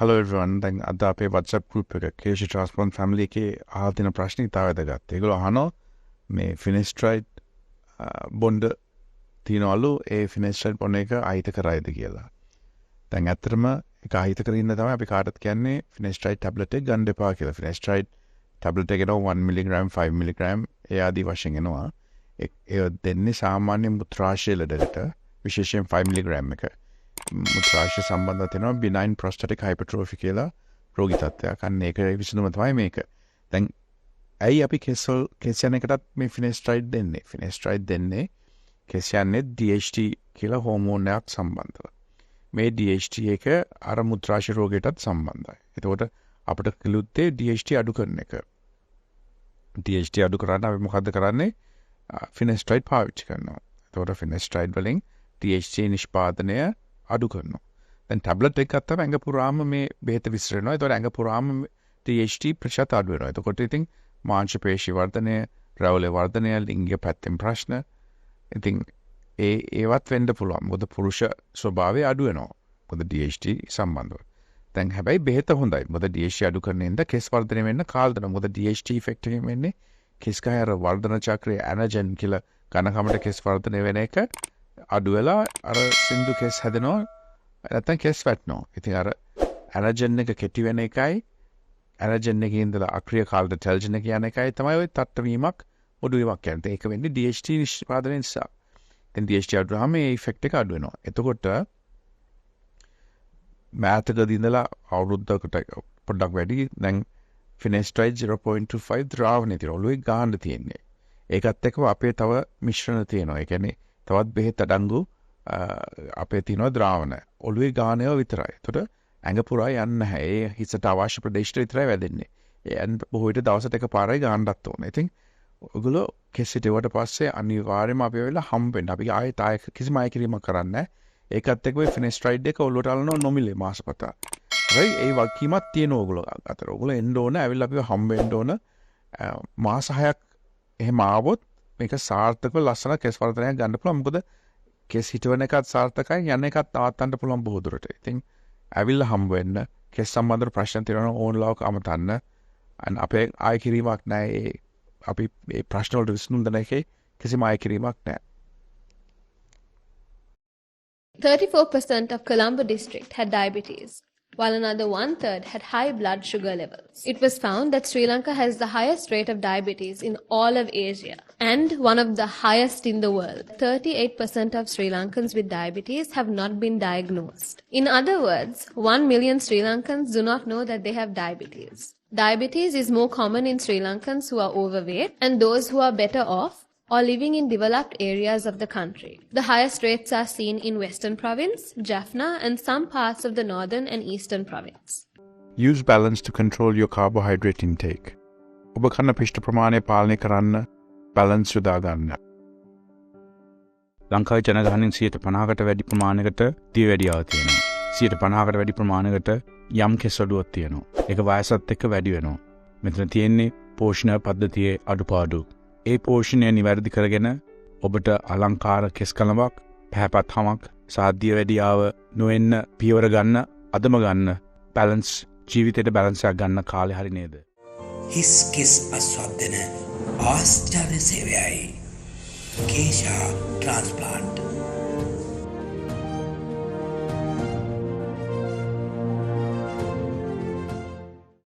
Hello everyone. දැන් අද අපේ WhatsApp group එක keshatransplant family එකේ අහලා තියෙන ප්‍රශ්න ඉතාල වැදගත්. ඒගොල්ලෝ අහනවා මේ Finasteride බොන්ඩ් තියනවලු ඒ Finasteride බොන්න එක අහිත කරයිද කියලා. දැන් ඇත්තටම ඒක අහිත කරින්න තමයි අපි කාටත් කියන්නේ Finasteride tablet එක ගන්න එපා කියලා. Finasteride tablet එක එනවා 1 mg 5 mg ඒ ආදී වශයෙන් එනවා. ඒ දෙන්නේ සාමාන්‍ය මුත්‍රාශය ලෙඩකට විශේෂයෙන් 5 mg එක. මුත්‍රාශය සම්බන්ධව තියෙනවා benign prostatic hypertrophy කියලා රෝගී තත්ත්වයක්. අන්න ඒක විසඳුම තමයි මේක. දැන් ඇයි අපි කෙස්යන් එකටත් මේ Finasteride දෙන්නේ? Finasteride දෙන්නේ කෙස්යන්නේ DHT කියලා හෝමෝන් එකක් සම්බන්ධව. මේ DHT එක අර මුත්‍රාශය රෝගයටත් සම්බන්ධයි. එතකොට අපිට කිලුත්තේ DHT අඩු කරන එක. DHT අඩු කරන්න අපි මොකද්ද කරන්නේ? Finasteride පාවිච්චි කරනවා. එතකොට Finasteride වලින් DHT නිෂ්පාදනය අඩු කරනවා. දැන් ටැබ්ලට් එක ගත්තම ඇඟ පුරාම මේ බෙහෙත විසිරෙනවා. ඒතකොට ඇඟ පුරාම THT ප්‍රතිශත අඩු වෙනවා. එතකොට ඉතින් මාංශ පේශි වර්ධනය, රැවුලේ වර්ධනය, ලිංගික පැත්තෙන් ප්‍රශ්න ඉතින් ඒවත් වෙන්න පුළුවන්. මොකද පුරුෂ ස්වභාවය අඩු වෙනවා. මොකද DHT සම්බන්ධව. දැන් හැබැයි බෙහෙත හොඳයි. මොකද DHT අඩු කරනින්ද කෙස් වර්ධනය වෙන්න කාල දෙනවා. මොකද DHT ඉෆෙක්ට් එකෙන් වෙන්නේ කෙස් කය අර වර්ධන චක්‍රයේ ඇනජන් කියලා ඝනකමට කෙස් වර්ධනය වෙන එක අඩු වෙලා අර සින්දු කෙස් හැදෙනවා නැත්නම් කෙස් වැටෙනවා. ඉතින් අර ඇනර්ජන් එක කෙටි වෙන එකයි ඇනර්ජන් එකේ ඉඳලා අක්‍රිය කාලට ටෙල්ජන් එක යන එකයි තමයි ওই තට්ට වීමක් මොඩු වීමක් කියන්නේ. ඒක වෙන්නේ DHT නිෂ්පාදනය නිසා. දැන් DHT අඩු වුනහම මේ ඉෆෙක්ට් එක අඩු වෙනවා. එතකොට මෑතකදී ඉඳලා අවුරුද්දකට පොඩ්ඩක් වැඩි දැන් Finasteride 0.25 ද්‍රාවණය තියෙනවා. ඔළුවේ ගාන්න තියෙන්නේ. ඒකත් එක්කම අපේ තව මිශ්‍රණ තියෙනවා. ඒ කියන්නේ තවත් බෙහෙත් අඩංගු අපේ තියෙනවා ද්‍රාවණ. ඔළුවේ ගානේව විතරයි. එතකොට ඇඟ පුරා යන්නේ නැහැ. ඒ හිසට අවශ්‍ය ප්‍රදේශයට විතරයි වැදෙන්නේ. ඒ බොහෝ විට දවසට එකපාරයි ගාන්නත් ඕනේ. ඉතින් ඔයගොල්ලෝ කෙස් හිටුවට පස්සේ අනිවාර්යයෙන්ම අපි වෙලා හම්බ වෙන්න. අපි ආයෙත් කිසිම අය කිරීමක් කරන්නේ නැහැ. ඒකත් එක්ක Finasteride එක ඔළුවට අල්ලනවා නොමිලේ මාසපතා. හරි ඒ වගකීමක් තියෙන ඕගොල්ලෝ අතර. ඕගොල්ලෝ එන්න ඕන, ඇවිල්ලා අපිව හම්බ වෙන්න ඕන. මාස 6ක් එහෙම ආවොත් මේක සාර්ථකව ලස්සන කෙස් වර්ධනයක් ගන්න පුළුවන්. මොකද කෙස් හිටවන එකත් සාර්ථකයි, යන එකත් නවත්තන්න පුළුවන් බොහෝ දුරට. ඉතින් ඇවිල්ලා හම්බ වෙන්න, කෙස් සම්බන්ධ ප්‍රශ්න තියෙනවා ඕන්ලාවක අමතන්න. අපේ ආය කිරීමක් නැහැ. අපි මේ ප්‍රශ්න වලට විසඳුම් දෙන එකේ කිසිම ආය කිරීමක් නැහැ. 34% of Colombo district had diabetes, while another one-third had high blood sugar levels. It was found that Sri Lanka has the highest rate of diabetes in all of Asia and one of the highest in the world. 38% of Sri Lankans with diabetes have not been diagnosed. In other words, 1 million Sri Lankans do not know that they have diabetes. Diabetes is more common in Sri Lankans who are overweight and those who are better off or living in developed areas of the country. The highest rates are seen in Western Province, Jaffna, and some parts of the Northern and Eastern Province. Use balance to control your carbohydrate intake. ඔබ කන පිෂ්ඨ ප්‍රමාණය පාලනය කරන්න balance යොදා ගන්න. ලංකාවේ ජනගහනයෙන් 50%කට වැඩි ප්‍රමාණයකට දියවැඩියාව තියෙනවා. 50%කට වැඩි ප්‍රමාණයකට යම් කෙස්වලුවක් තියෙනවා. ඒක වයසත් එක්ක වැඩි වෙනවා. මෙතන තියෙන්නේ පෝෂණ පද්ධතියේ අඩුපාඩු. ඒ පෝෂණය නිවැරදි කරගෙන ඔබට අලංකාර කෙස් කලමක්, පැහැපත් හමක්, සාධ්‍ය වැඩියාව නොවෙන්න පියවර ගන්න, අදම ගන්න, බැලන්ස් ජීවිතේට බැලන්ස් එකක් ගන්න කාලේ හරි නේද? හිස් කෙස් අස්වද්දන ආශ්චර්ය සේවයයි කේෂා ට්‍රාන්ස්ප්ලාන්ට්